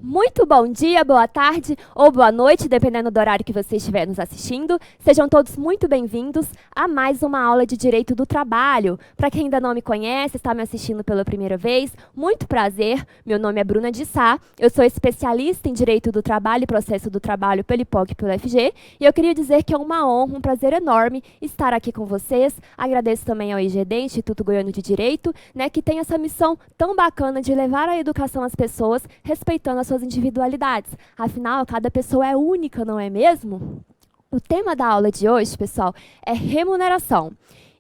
Muito bom dia, boa tarde ou boa noite, dependendo do horário que você estiver nos assistindo. Sejam todos muito bem-vindos a mais uma aula de Direito do Trabalho. Para quem ainda não me conhece, está me assistindo pela primeira vez, muito prazer. Meu nome é Bruna de Sá, eu sou especialista em Direito do Trabalho e Processo do Trabalho pelo IPOC e pelo FG. E eu queria dizer que é uma honra, um prazer enorme estar aqui com vocês. Agradeço também ao IGD, Instituto Goiano de Direito, que tem essa missão tão bacana de levar a educação às pessoas, respeitando as suas individualidades. Afinal, cada pessoa é única, não é mesmo? O tema da aula de hoje, pessoal, é remuneração.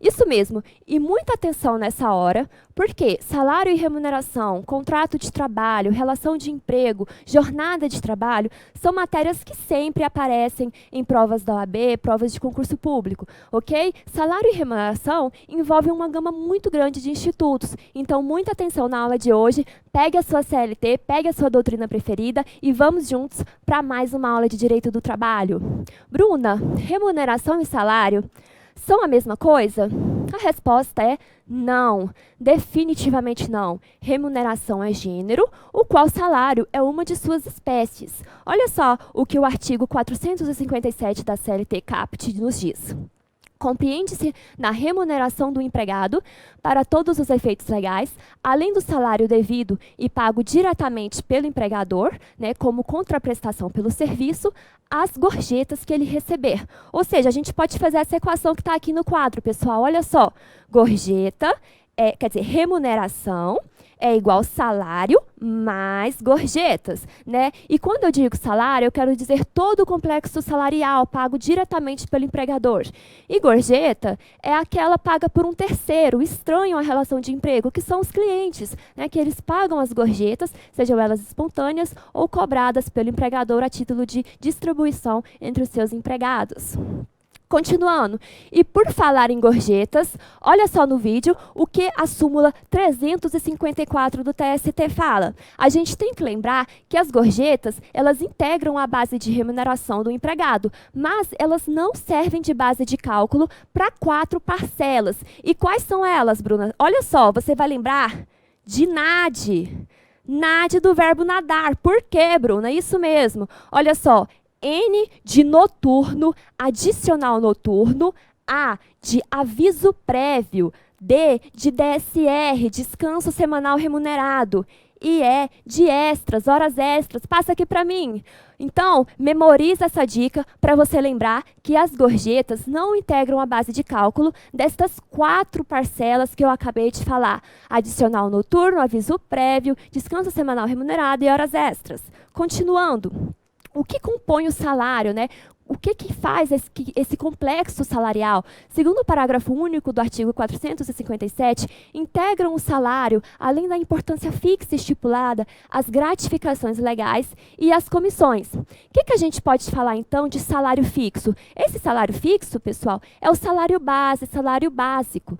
Isso mesmo, e muita atenção nessa hora, porque salário e remuneração, contrato de trabalho, relação de emprego, jornada de trabalho, são matérias que sempre aparecem em provas da OAB, provas de concurso público, ok? Salário e remuneração envolvem uma gama muito grande de institutos, então muita atenção na aula de hoje, pegue a sua CLT, pegue a sua doutrina preferida e vamos juntos para mais uma aula de Direito do Trabalho. Bruna, remuneração e salário são a mesma coisa? A resposta é não, definitivamente não. Remuneração é gênero, o qual salário é uma de suas espécies. Olha só o que o artigo 457 da CLT Caput nos diz. Compreende-se na remuneração do empregado, para todos os efeitos legais, além do salário devido e pago diretamente pelo empregador, como contraprestação pelo serviço, as gorjetas que ele receber. Ou seja, a gente pode fazer essa equação que está aqui no quadro, pessoal. Olha só, gorjeta, remuneração é igual salário mais gorjetas, E quando eu digo salário, eu quero dizer todo o complexo salarial pago diretamente pelo empregador. E gorjeta é aquela paga por um terceiro, estranho à relação de emprego, que são os clientes, que eles pagam as gorjetas, sejam elas espontâneas ou cobradas pelo empregador a título de distribuição entre os seus empregados. Continuando, e por falar em gorjetas, olha só no vídeo o que a súmula 354 do TST fala. A gente tem que lembrar que as gorjetas, elas integram a base de remuneração do empregado, mas elas não servem de base de cálculo para 4 parcelas. E quais são elas, Bruna? Olha só, você vai lembrar de NAD. NAD do verbo nadar. Por quê, Bruna? Isso mesmo. Olha só. N de noturno, adicional noturno, A de aviso prévio, D de DSR, descanso semanal remunerado, e E de extras, horas extras. Passa aqui para mim. Então, memoriza essa dica para você lembrar que as gorjetas não integram a base de cálculo destas 4 parcelas que eu acabei de falar. Adicional noturno, aviso prévio, descanso semanal remunerado e horas extras. Continuando. O que compõe o salário, O que faz esse complexo salarial? Segundo o parágrafo único do artigo 457, integram o salário, além da importância fixa estipulada, as gratificações legais e as comissões. O que a gente pode falar, então, de salário fixo? Esse salário fixo, pessoal, é o salário base, salário básico,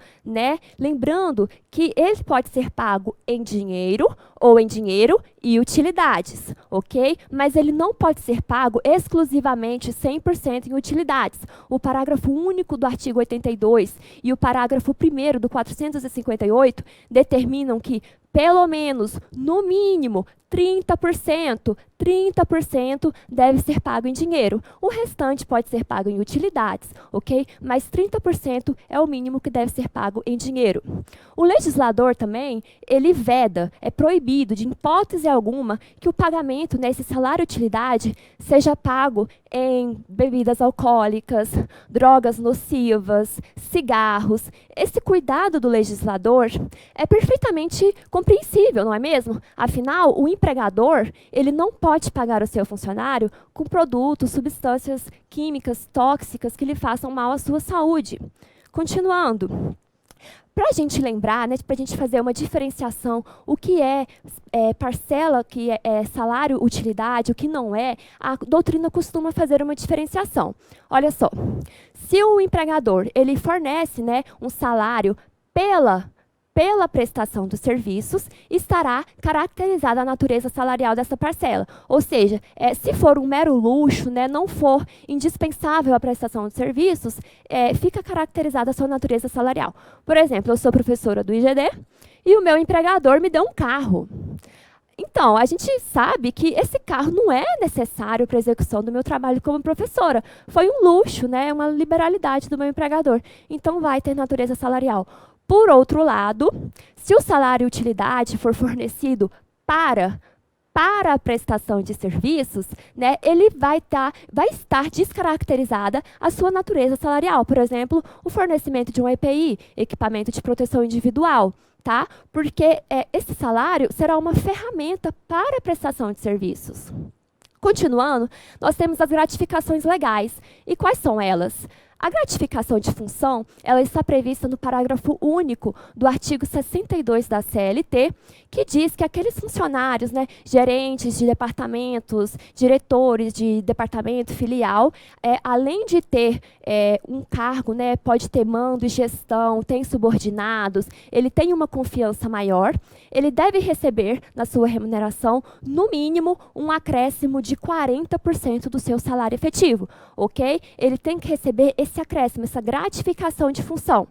Lembrando que ele pode ser pago em dinheiro ou em dinheiro e utilidades, ok? Mas ele não pode ser pago exclusivamente 100% em utilidades. O parágrafo único do artigo 82 e o parágrafo 1º do 458 determinam que, pelo menos, no mínimo, 30% deve ser pago em dinheiro. O restante pode ser pago em utilidades, ok? Mas 30% é o mínimo que deve ser pago em dinheiro. O legislador também, ele veda, é proibido de hipótese alguma que o pagamento nesse salário-utilidade seja pago em bebidas alcoólicas, drogas nocivas, cigarros. Esse cuidado do legislador é perfeitamente compreensível, não é mesmo? Afinal, o empregador, ele não pode pagar o seu funcionário com produtos, substâncias químicas tóxicas que lhe façam mal à sua saúde. Continuando. Para a gente lembrar, para a gente fazer uma diferenciação, o que é parcela, que é salário, utilidade, o que não é, a doutrina costuma fazer uma diferenciação. Olha só, se o empregador ele fornece um salário pela prestação dos serviços, estará caracterizada a natureza salarial dessa parcela. Ou seja, se for um mero luxo, não for indispensável a prestação de serviços, fica caracterizada a sua natureza salarial. Por exemplo, eu sou professora do IGD e o meu empregador me deu um carro. Então, a gente sabe que esse carro não é necessário para a execução do meu trabalho como professora. Foi um luxo, né? Uma liberalidade do meu empregador. Então, vai ter natureza salarial. Por outro lado, se o salário e utilidade for fornecido para para a prestação de serviços, né, ele vai estar descaracterizada a sua natureza salarial. Por exemplo, o fornecimento de um EPI, equipamento de proteção individual, tá? Porque esse salário será uma ferramenta para a prestação de serviços. Continuando, nós temos as gratificações legais. E quais são elas? A gratificação de função, ela está prevista no parágrafo único do artigo 62 da CLT, que diz que aqueles funcionários, né, gerentes de departamentos, diretores de departamento filial, além de ter um cargo, né, pode ter mando e gestão, tem subordinados, ele tem uma confiança maior, ele deve receber, na sua remuneração, no mínimo, um acréscimo de 40% do seu salário efetivo, ok? Ele tem que receber esse acréscimo, essa gratificação de função.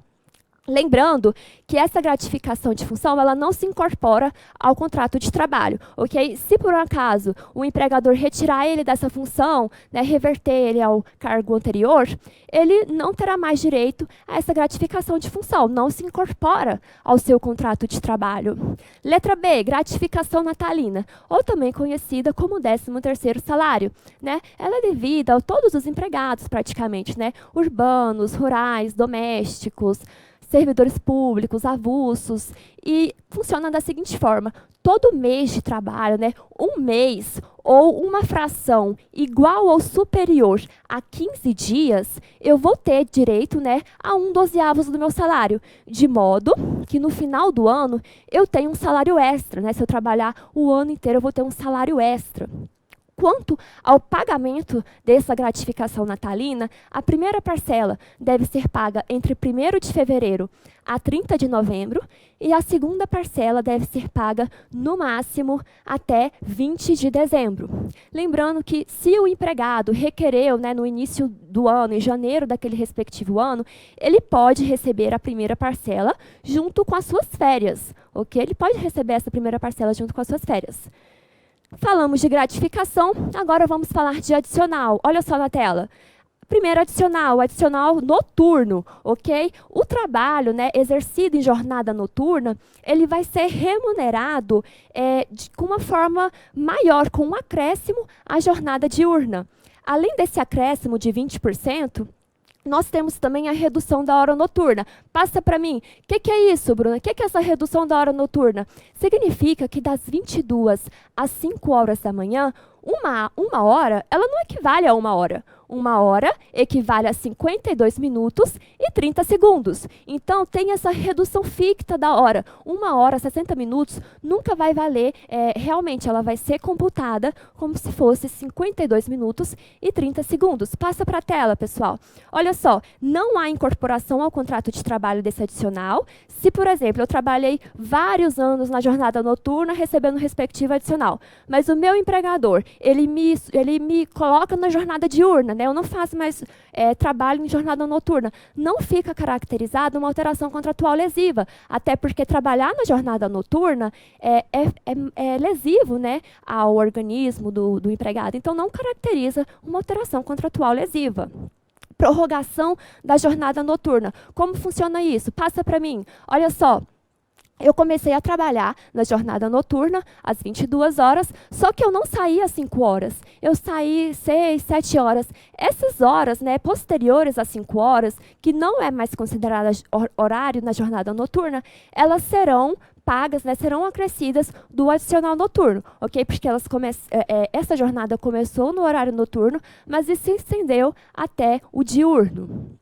Lembrando que essa gratificação de função, ela não se incorpora ao contrato de trabalho, ok? Se por um acaso o empregador retirar ele dessa função, né, reverter ele ao cargo anterior, ele não terá mais direito a essa gratificação de função, não se incorpora ao seu contrato de trabalho. Letra B, gratificação natalina, ou também conhecida como 13º salário, né? Ela é devida a todos os empregados, praticamente, né? Urbanos, rurais, domésticos, servidores públicos, avulsos, e funciona da seguinte forma: todo mês de trabalho, né, um mês ou uma fração igual ou superior a 15 dias, eu vou ter direito, né, a 1/12 do meu salário, de modo que no final do ano eu tenho um salário extra, né, se eu trabalhar o ano inteiro eu vou ter um salário extra. Quanto ao pagamento dessa gratificação natalina, a primeira parcela deve ser paga entre 1º de fevereiro a 30 de novembro e a segunda parcela deve ser paga, no máximo, até 20 de dezembro. Lembrando que, se o empregado requereu, né, no início do ano, em janeiro daquele respectivo ano, ele pode receber a primeira parcela junto com as suas férias, ok? Ele pode receber essa primeira parcela junto com as suas férias. Falamos de gratificação, agora vamos falar de adicional. Olha só na tela. Primeiro adicional noturno, ok? O trabalho, né, exercido em jornada noturna, ele vai ser remunerado com uma forma maior, com um acréscimo à jornada diurna. Além desse acréscimo de 20%, nós temos também a redução da hora noturna. Passa para mim. O que é isso, Bruna? O que é essa redução da hora noturna? Significa que das 22 às 5 horas da manhã, uma hora, ela não equivale a 1 hora. 1 hora equivale a 52 minutos e 30 segundos. Então, tem essa redução ficta da hora. 1 hora, 60 minutos, nunca vai valer, realmente, ela vai ser computada como se fosse 52 minutos e 30 segundos. Passa para a tela, pessoal. Olha só, não há incorporação ao contrato de trabalho desse adicional. Se, por exemplo, eu trabalhei vários anos na jornada noturna, recebendo o respectivo adicional, mas o meu empregador, ele me coloca na jornada diurna, né? Eu não faço mais trabalho em jornada noturna. Não fica caracterizada uma alteração contratual lesiva, até porque trabalhar na jornada noturna é lesivo, né, ao organismo do empregado. Então, não caracteriza uma alteração contratual lesiva. Prorrogação da jornada noturna. Como funciona isso? Passa para mim. Olha só. Eu comecei a trabalhar na jornada noturna, às 22 horas, só que eu não saí às 5 horas. Eu saí 6, 7 horas. Essas horas, né, posteriores às 5 horas, que não é mais considerada horário na jornada noturna, elas serão pagas, né, serão acrescidas do adicional noturno, ok? Porque essa jornada começou no horário noturno, mas se estendeu até o diurno.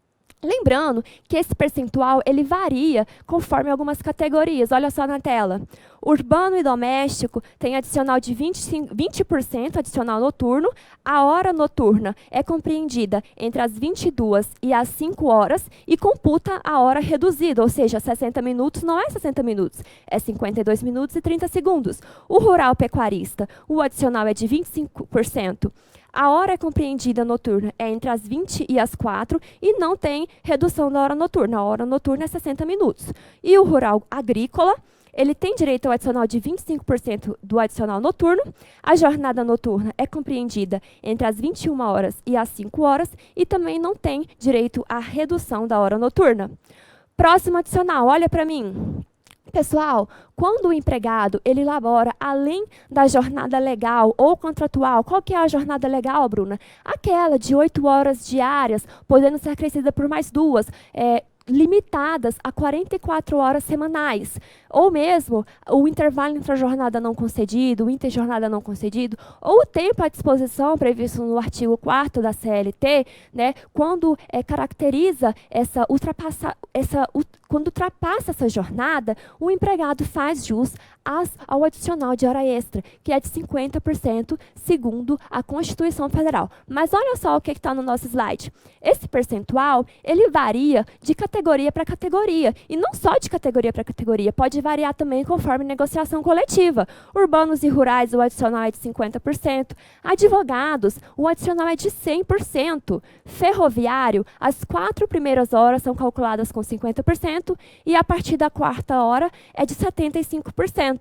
Lembrando que esse percentual ele varia conforme algumas categorias. Olha só na tela. Urbano e doméstico tem adicional de 20% adicional noturno. A hora noturna é compreendida entre as 22 e as 5 horas e computa a hora reduzida, ou seja, 60 minutos não é 60 minutos, é 52 minutos e 30 segundos. O rural pecuarista, o adicional é de 25%. A hora compreendida noturna é entre as 20 e as 4 e não tem redução da hora noturna. A hora noturna é 60 minutos. E o rural agrícola, ele tem direito ao adicional de 25% do adicional noturno. A jornada noturna é compreendida entre as 21 horas e as 5 horas e também não tem direito à redução da hora noturna. Próximo adicional, olha para mim. Pessoal, quando o empregado ele labora além da jornada legal ou contratual, qual que é a jornada legal, Bruna? Aquela de 8 horas diárias, podendo ser acrescida por mais 2, limitadas a 44 horas semanais, ou mesmo o intervalo entre a jornada não concedido, o interjornada não concedido, ou o tempo à disposição previsto no artigo 4º da CLT, né, quando caracteriza quando ultrapassa essa jornada, o empregado faz jus ao adicional de hora extra, que é de 50%, segundo a Constituição Federal. Mas olha só o que está no nosso slide. Esse percentual, ele varia de categoria para categoria, e não só de categoria para categoria, pode variar também conforme negociação coletiva. Urbanos e rurais, o adicional é de 50%. Advogados, o adicional é de 100%. Ferroviário, as 4 primeiras horas são calculadas com 50%, e a partir da 4ª hora é de 75%.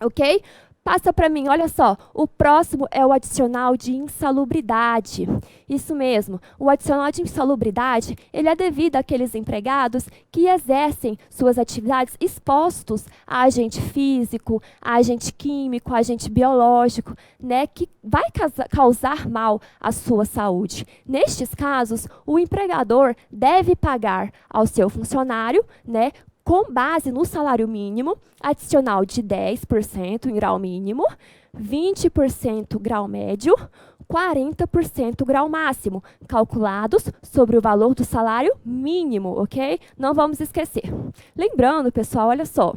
Ok? Passa para mim, olha só, o próximo é o adicional de insalubridade. Isso mesmo, o adicional de insalubridade, ele é devido àqueles empregados que exercem suas atividades expostos a agente físico, a agente químico, a agente biológico, né, que vai causar mal à sua saúde. Nestes casos, o empregador deve pagar ao seu funcionário, né, com base no salário mínimo, adicional de 10% em grau mínimo, 20% grau médio, 40% grau máximo, calculados sobre o valor do salário mínimo, ok? Não vamos esquecer. Lembrando, pessoal, olha só,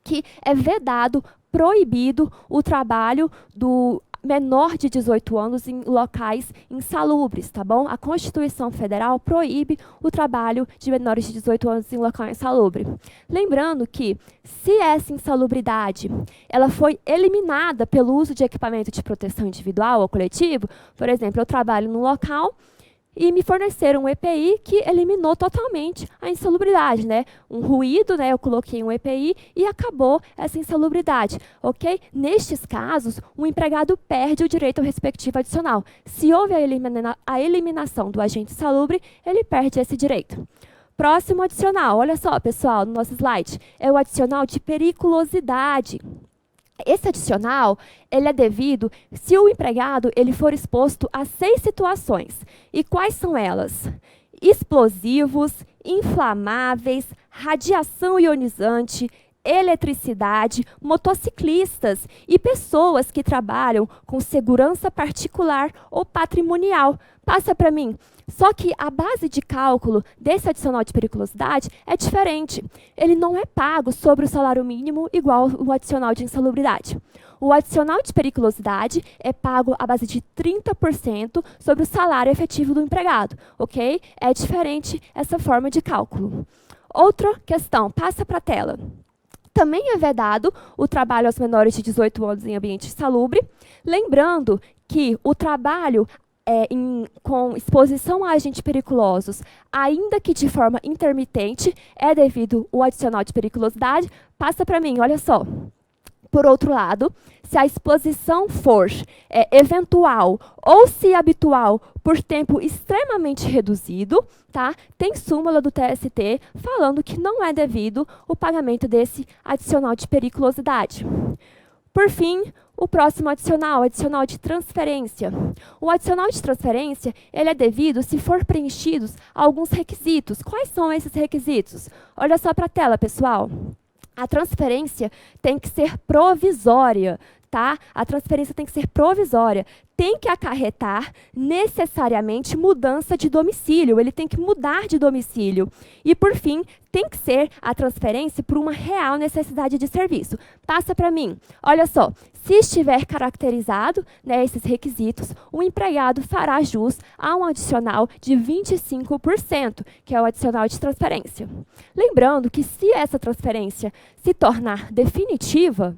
que é vedado, proibido o trabalho do menor de 18 anos em locais insalubres, tá bom? A Constituição Federal proíbe o trabalho de menores de 18 anos em local insalubre. Lembrando que, se essa insalubridade ela foi eliminada pelo uso de equipamento de proteção individual ou coletivo, por exemplo, eu trabalho num local e me forneceram um EPI que eliminou totalmente a insalubridade, né? Um ruído, né? Eu coloquei um EPI e acabou essa insalubridade, ok? Nestes casos, o empregado perde o direito ao respectivo adicional. Se houve a eliminação do agente insalubre, ele perde esse direito. Próximo adicional, olha só, pessoal, no nosso slide, é o adicional de periculosidade. Esse adicional, ele é devido se o empregado ele for exposto a 6 situações. E quais são elas? Explosivos, inflamáveis, radiação ionizante, eletricidade, motociclistas e pessoas que trabalham com segurança particular ou patrimonial. Passa para mim. Só que a base de cálculo desse adicional de periculosidade é diferente. Ele não é pago sobre o salário mínimo igual o adicional de insalubridade. O adicional de periculosidade é pago à base de 30% sobre o salário efetivo do empregado, ok? É diferente essa forma de cálculo. Outra questão, passa para a tela. Também é vedado o trabalho aos menores de 18 anos em ambiente insalubre, lembrando que o trabalho com exposição a agentes periculosos, ainda que de forma intermitente, é devido o adicional de periculosidade. Passa para mim, olha só. Por outro lado, se a exposição for eventual ou se habitual por tempo extremamente reduzido, tá? Tem súmula do TST falando que não é devido o pagamento desse adicional de periculosidade. Por fim, o próximo adicional de transferência. O adicional de transferência, ele é devido se for preenchidos alguns requisitos. Quais são esses requisitos? Olha só para a tela, pessoal. A transferência tem que ser provisória, tá? A transferência tem que ser provisória. Tem que acarretar necessariamente mudança de domicílio. Ele tem que mudar de domicílio. E, por fim, tem que ser a transferência por uma real necessidade de serviço. Passa para mim. Olha só, se estiver caracterizado, né, esses requisitos, o empregado fará jus a um adicional de 25%, que é o adicional de transferência. Lembrando que se essa transferência se tornar definitiva,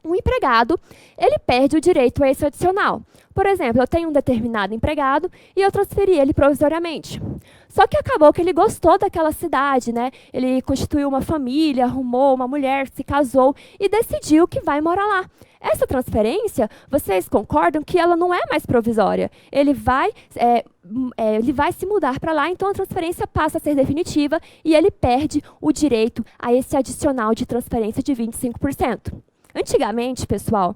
o empregado, ele perde o direito a esse adicional. Por exemplo, eu tenho um determinado empregado e eu transferi ele provisoriamente. Só que acabou que ele gostou daquela cidade, né? Ele constituiu uma família, arrumou uma mulher, se casou e decidiu que vai morar lá. Essa transferência, vocês concordam que ela não é mais provisória? Ele vai se mudar para lá, então a transferência passa a ser definitiva e ele perde o direito a esse adicional de transferência de 25%. Antigamente, pessoal,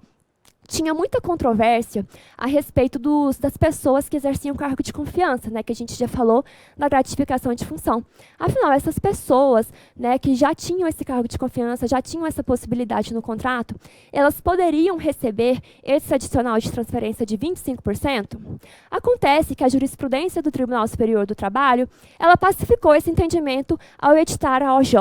tinha muita controvérsia a respeito das pessoas que exerciam cargo de confiança, né, que a gente já falou na gratificação de função. Afinal, essas pessoas, né, que já tinham esse cargo de confiança, já tinham essa possibilidade no contrato, elas poderiam receber esse adicional de transferência de 25%? Acontece que a jurisprudência do Tribunal Superior do Trabalho, ela pacificou esse entendimento ao editar a OJ,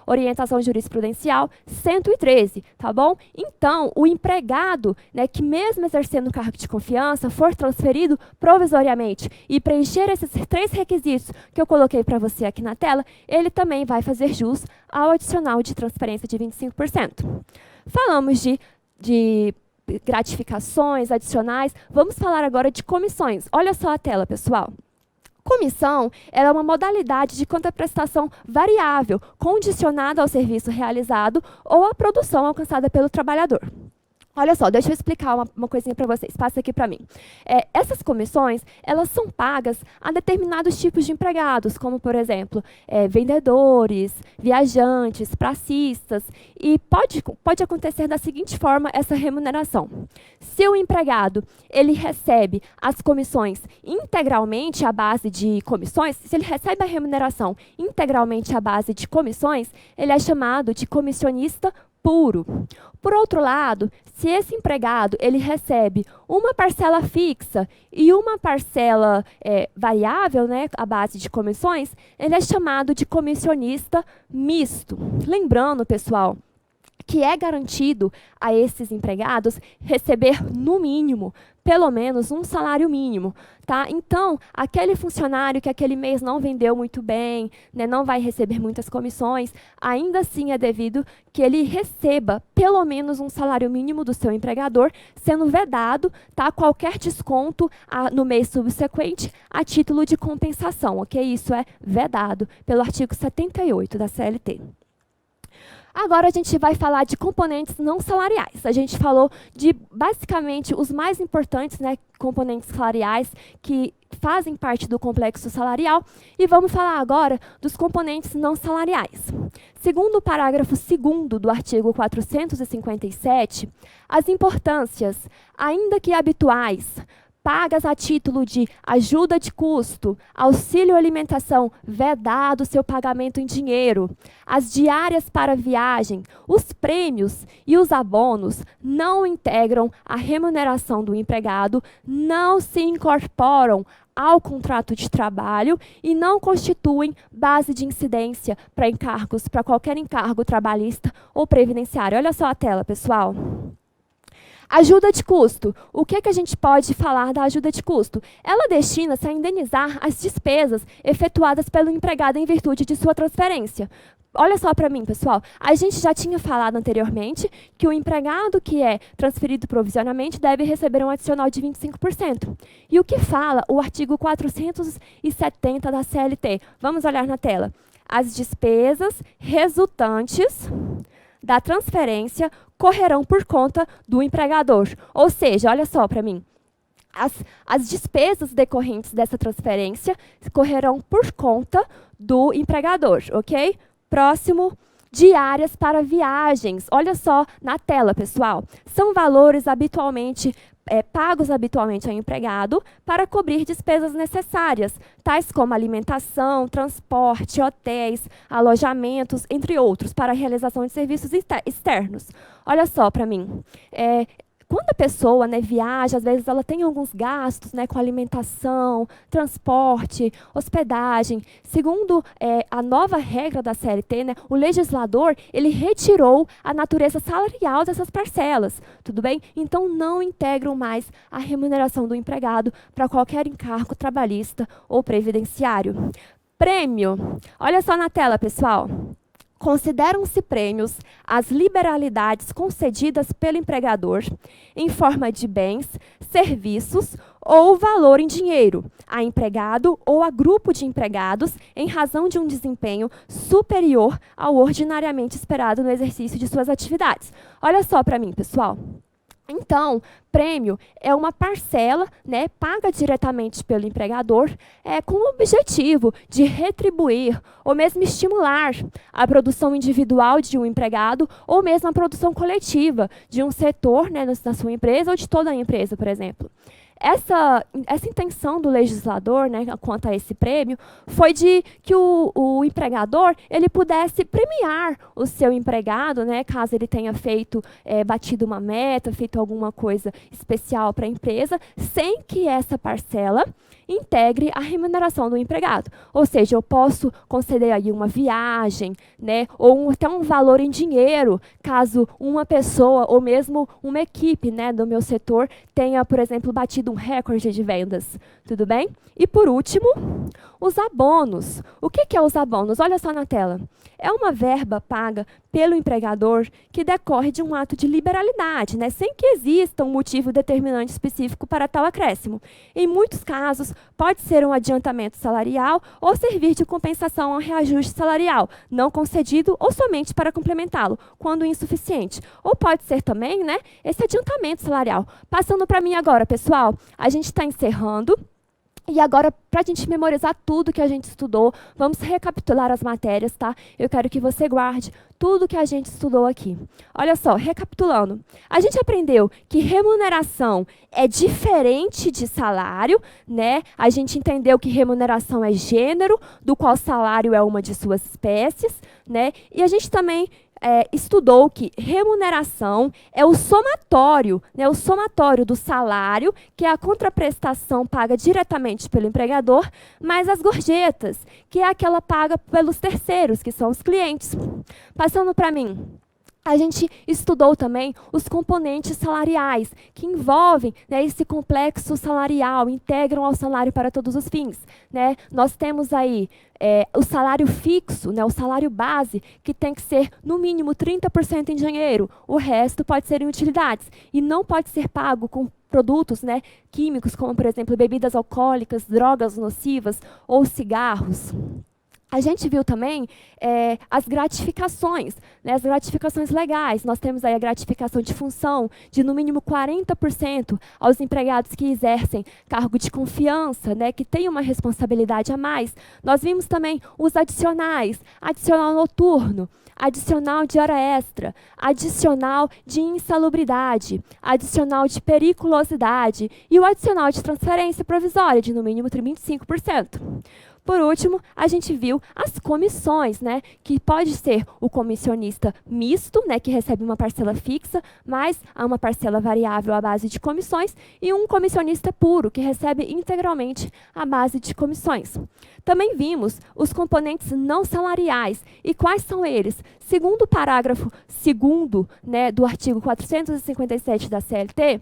Orientação Jurisprudencial 113, tá bom? Então, o empregado, né, que mesmo exercendo o cargo de confiança, for transferido provisoriamente e preencher esses 3 requisitos que eu coloquei para você aqui na tela, ele também vai fazer jus ao adicional de transferência de 25%. Falamos de gratificações adicionais, vamos falar agora de comissões. Olha só a tela, pessoal. Comissão é uma modalidade de contraprestação variável, condicionada ao serviço realizado ou à produção alcançada pelo trabalhador. Olha só, deixa eu explicar uma coisinha para vocês. Passa aqui para mim. Essas comissões, elas são pagas a determinados tipos de empregados, como, por exemplo, vendedores, viajantes, pracistas. E pode acontecer da seguinte forma essa remuneração. Se o empregado ele recebe as comissões integralmente à base de comissões, se ele recebe a remuneração integralmente à base de comissões, ele é chamado de comissionista puro. Por outro lado, se esse empregado ele recebe uma parcela fixa e uma parcela variável, né, à base de comissões, ele é chamado de comissionista misto. Lembrando, pessoal, que é garantido a esses empregados receber, no mínimo, pelo menos um salário mínimo, tá? Então, aquele funcionário que aquele mês não vendeu muito bem, né, não vai receber muitas comissões, ainda assim é devido que ele receba pelo menos um salário mínimo do seu empregador, sendo vedado, tá, qualquer desconto no mês subsequente a título de compensação, ok? Isso é vedado pelo artigo 78 da CLT. Agora a gente vai falar de componentes não salariais. A gente falou de, basicamente, os mais importantes, né, componentes salariais que fazem parte do complexo salarial. E vamos falar agora dos componentes não salariais. Segundo o parágrafo 2º do artigo 457, as importâncias, ainda que habituais, pagas a título de ajuda de custo, auxílio alimentação, vedado seu pagamento em dinheiro, as diárias para viagem, os prêmios e os abonos não integram a remuneração do empregado, não se incorporam ao contrato de trabalho e não constituem base de incidência para encargos, para qualquer encargo trabalhista ou previdenciário. Olha só a tela, pessoal. Ajuda de custo. O que a gente pode falar da ajuda de custo? Ela destina-se a indenizar as despesas efetuadas pelo empregado em virtude de sua transferência. Olha só para mim, pessoal. A gente já tinha falado anteriormente que o empregado que é transferido provisoriamente deve receber um adicional de 25%. E o que fala o artigo 470 da CLT? Vamos olhar na tela. As despesas resultantes da transferência correrão por conta do empregador. Ou seja, olha só para mim, as despesas decorrentes dessa transferência correrão por conta do empregador, ok? Próximo, diárias para viagens. Olha só na tela, pessoal. São valores pagos habitualmente ao empregado para cobrir despesas necessárias, tais como alimentação, transporte, hotéis, alojamentos, entre outros, para a realização de serviços externos. Olha só para mim. Quando a pessoa, né, viaja, às vezes ela tem alguns gastos, né, com alimentação, transporte, hospedagem. Segundo a nova regra da CLT, né, o legislador ele retirou a natureza salarial dessas parcelas, tudo bem? Então, não integram mais a remuneração do empregado para qualquer encargo trabalhista ou previdenciário. Prêmio. Olha só na tela, pessoal. Consideram-se prêmios as liberalidades concedidas pelo empregador em forma de bens, serviços ou valor em dinheiro, a empregado ou a grupo de empregados, em razão de um desempenho superior ao ordinariamente esperado no exercício de suas atividades. Olha só para mim, pessoal. Então, prêmio é uma parcela, né, paga diretamente pelo empregador, com o objetivo de retribuir ou mesmo estimular a produção individual de um empregado ou mesmo a produção coletiva de um setor, né, na sua empresa ou de toda a empresa, por exemplo. Essa intenção do legislador, né, quanto a esse prêmio, foi de que o empregador ele pudesse premiar o seu empregado, né, caso ele tenha batido uma meta, feito alguma coisa especial para a empresa, sem que essa parcela integre a remuneração do empregado. Ou seja, eu posso conceder aí uma viagem, né, ou até um valor em dinheiro, caso uma pessoa ou mesmo uma equipe, né, do meu setor tenha, por exemplo, batido um recorde de vendas. Tudo bem? E por último, os abonos. O que é os abonos? Olha só na tela. É uma verba paga pelo empregador que decorre de um ato de liberalidade, né, sem que exista um motivo determinante específico para tal acréscimo. Em muitos casos, pode ser um adiantamento salarial ou servir de compensação ao reajuste salarial, não concedido ou somente para complementá-lo, quando insuficiente. Ou pode ser também, né, esse adiantamento salarial. Passando para mim agora, pessoal, a gente está encerrando. E agora, para a gente memorizar tudo que a gente estudou, vamos recapitular as matérias, tá? Eu quero que você guarde tudo que a gente estudou aqui. Olha só, recapitulando. A gente aprendeu que remuneração é diferente de salário, né? A gente entendeu que remuneração é gênero, do qual salário é uma de suas espécies, né? E a gente também estudou que remuneração é o somatório, né, o somatório do salário, que é a contraprestação paga diretamente pelo empregador, mais as gorjetas, que é aquela paga pelos terceiros, que são os clientes. Passando para mim. A gente estudou também os componentes salariais, que envolvem, né, esse complexo salarial, integram ao salário para todos os fins, né? Nós temos aí o salário fixo, né, o salário base, que tem que ser, no mínimo, 30% em dinheiro. O resto pode ser em utilidades. E não pode ser pago com produtos, né, químicos, como, por exemplo, bebidas alcoólicas, drogas nocivas ou cigarros. A gente viu também as gratificações, né, as gratificações legais. Nós temos aí a gratificação de função de, no mínimo, 40% aos empregados que exercem cargo de confiança, né, que têm uma responsabilidade a mais. Nós vimos também os adicionais, adicional noturno, adicional de hora extra, adicional de insalubridade, adicional de periculosidade e o adicional de transferência provisória de, no mínimo, 25%. Por último, a gente viu as comissões, né, que pode ser o comissionista misto, né, que recebe uma parcela fixa, mais uma parcela variável à base de comissões, e um comissionista puro, que recebe integralmente à base de comissões. Também vimos os componentes não salariais. E quais são eles? Segundo o parágrafo 2º, né, do artigo 457 da CLT,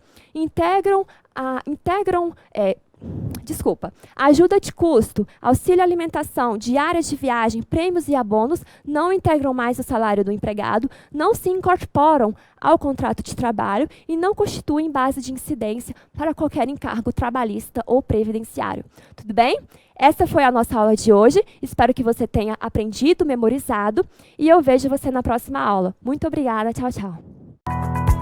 ajuda de custo, auxílio alimentação, diárias de viagem, prêmios e abonos não integram mais o salário do empregado, não se incorporam ao contrato de trabalho e não constituem base de incidência para qualquer encargo trabalhista ou previdenciário. Tudo bem? Essa foi a nossa aula de hoje. Espero que você tenha aprendido, memorizado, e eu vejo você na próxima aula. Muito obrigada. Tchau, tchau.